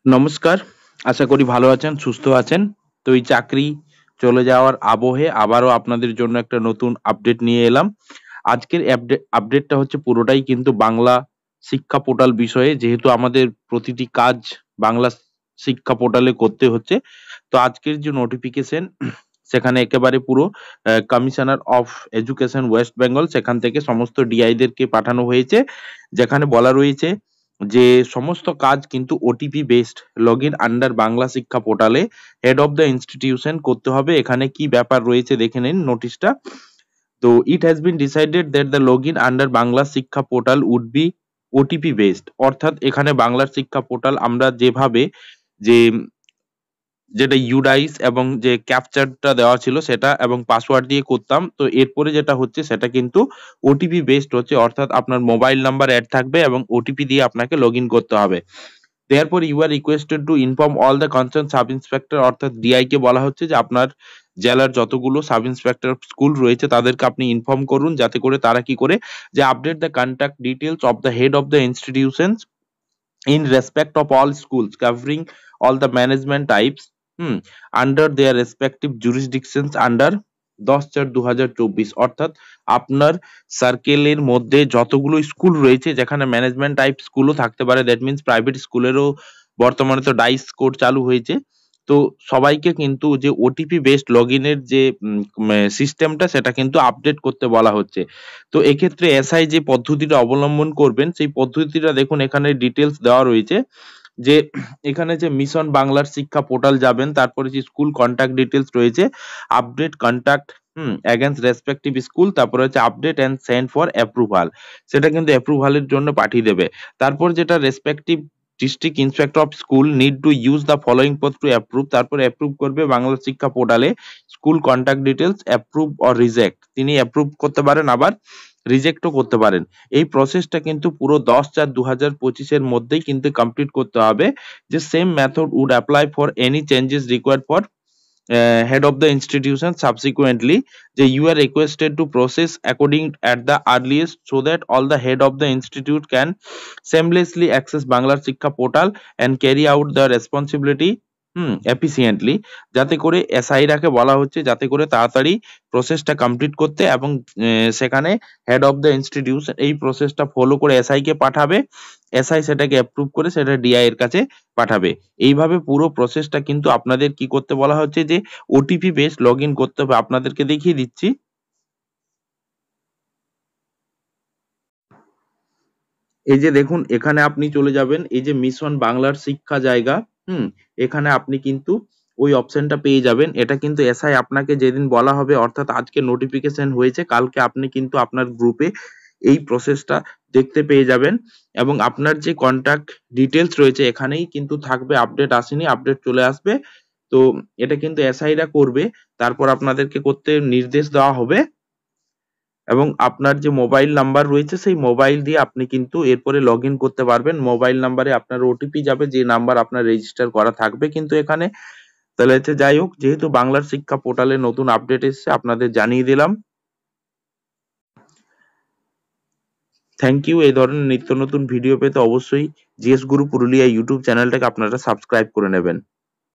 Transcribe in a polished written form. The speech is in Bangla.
নমস্কার। আশা করি ভালো আছেন, সুস্থ আছেন। তো এই চাকরি চলে যাওয়ার আবহে আবারও আপনাদের জন্য একটা নতুন আপডেট নিয়ে এলাম। আজকের আপডেটটা হচ্ছে পুরোটাই কিন্তু বাংলা শিক্ষা পোর্টাল বিষয়ে। যেহেতু আমাদের প্রতিটি কাজ বাংলা শিক্ষা পোর্টালে করতে হচ্ছে। তো আজকের যে নোটিফিকেশন সেখানে একেবারে পুরো commissioner of education West Bengal সেখান থেকে সমস্ত ডিআইদেরকে পাঠানো হয়েছে। যেখানে বলা রয়েছে যে সমস্ত কাজ কিন্তু OTP based login under Bangla Shiksha পোর্টালে হেড অফ দ্য ইনস্টিটিউশন করতে হবে। এখানে কি ব্যাপার রয়েছে দেখে নিন নোটিশটা। তো it has been decided that the login under Bangla Shiksha portal would be OTP based. অর্থাৎ এখানে বাংলার শিক্ষা পোর্টাল আমরা যেভাবে যে যেটা ইউডাইস এবং যে ক্যাপচারটা দেওয়া ছিল সেটা এবং পাসওয়ার্ড দিয়ে করতাম, তো এরপরে যেটা হচ্ছে সেটা কিন্তু ওটিপি বেসড হচ্ছে। অর্থাৎ আপনার মোবাইল নাম্বার অ্যাড থাকবে এবং ওটিপি দিয়ে আপনাকে লগ ইন করতে হবে। Therefore, you are requested to inform all the concerned sub inspector অর্থাৎ ডিআই কে বলা হচ্ছে যে আপনার জেলার যতগুলো সাব ইন্সপেক্টর স্কুল রয়েছে তাদেরকে আপনি ইনফর্ম করুন, যাতে করে তারা কি করে যে update the contact details of the head of the institutions in respect of all schools covering all the management types under their respective jurisdictions under 10/4/2024। অর্থাৎ আপনার সার্কেলের মধ্যে যতগুলো স্কুল রয়েছে যেখানে ম্যানেজমেন্ট টাইপ স্কুলও থাকতে পারে, দ্যাট মিন্স প্রাইভেট স্কুলেরও বর্তমানে তো ডাইস কোড চালু হয়েছে। তো সবাইকে কিন্তু যে ওটিপি বেসড লগ ইনের যে সিস্টেমটা সেটা কিন্তু আপডেট করতে বলা হচ্ছে। তো এক্ষেত্রে এসআই যে পদ্ধতিটা অবলম্বন করবেন সেই পদ্ধতিটা দেখুন এখানে ডিটেলস দেওয়া রয়েছে। যে এখানে যে মিশন বাংলার শিক্ষা পোর্টাল যাবেন, তারপরে যে স্কুল কন্টাক্ট ডিটেলস রয়েছে, update contact against respective school, তারপরে হচ্ছে update and send for approval, সেটা কিন্তু অ্যাপ্রুভালের জন্য পাঠিয়ে দেবে। তারপর যেটা respective district inspector of school need to use the following path to approve, তারপরে অ্যাপ্রুভ করবে বাংলা শিক্ষা পোর্টালে school contact details, approve or reject, তিনি অ্যাপ্রুভ করতে পারেন আবার রিজেক্টও করতে পারেন। এই প্রসেসটা কিন্তু পুরো 10/4/2025 এর মধ্যেই কিন্তু কমপ্লিট করতে হবে। যে same method would apply for any changes required for head of the institution subsequently, যে you are requested to process according at the earliest so that all the head of the institute can seamlessly access Bangla Shiksha portal and carry out the responsibility efficiently। যাতে করে এসআই রাকে বলা হচ্ছে যাতে করে তাড়াতাড়ি প্রসেসটা কমপ্লিট করতে, এবং সেখানে হেড অফ দ্য ইনস্টিটিউশন এই প্রসেসটা ফলো করে এসআই কে পাঠাবে, এসআই সেটাকে অ্যাপ্রুভ করে সেটা ডিআই এর কাছে পাঠাবে। এইভাবে পুরো প্রসেসটা কিন্তু আপনাদের কি করতে বলা হচ্ছে যে ওটিপি বেসড লগ ইন করতে হবে। আপনাদেরকে দেখিয়ে দিচ্ছি। এই যে দেখুন এখানে আপনি চলে যাবেন, এই যে মিশন বাংলার শিক্ষা জায়গা, এখানে আপনি কিন্তু ওই অপশনটা পেয়ে যাবেন। এটা কিন্তু এসআই আপনাকে যেদিন বলা হবে, অর্থাৎ আজকে নোটিফিকেশন হয়েছে, কালকে আপনি কিন্তু আপনার গ্রুপে এই প্রসেসটা দেখতে পেয়ে যাবেন। এবং আপনার যে কন্টাক্ট ডিটেলস রয়েছে এখানেই কিন্তু থাকবে, আপডেট আসেনি, আপডেট চলে আসবে। তো এটা কিন্তু এসআইরা করবে, তারপর আপনাদেরকে করতে নির্দেশ দেওয়া হবে। এবং আপনার যে মোবাইল নাম্বার রয়েছে সেই মোবাইল দিয়ে আপনি কিন্তু এরপরে লগ ইন করতে পারবেন। মোবাইল নাম্বারে আপনার ওটিপি যাবে, যে নাম্বার আপনার রেজিস্টার করা থাকবে কিন্তু এখানে। তাহলে হচ্ছে যাই হোক, যেহেতু বাংলার শিক্ষা পোর্টালে নতুন আপডেট এসেছে আপনাদের জানিয়ে দিলাম। Thank you. এই ধরনের নিত্য নতুন ভিডিও পেতে অবশ্যই জিএস গুরু পুরুলিয়া ইউটিউব চ্যানেলটাকে আপনারা সাবস্ক্রাইব করে নেবেন।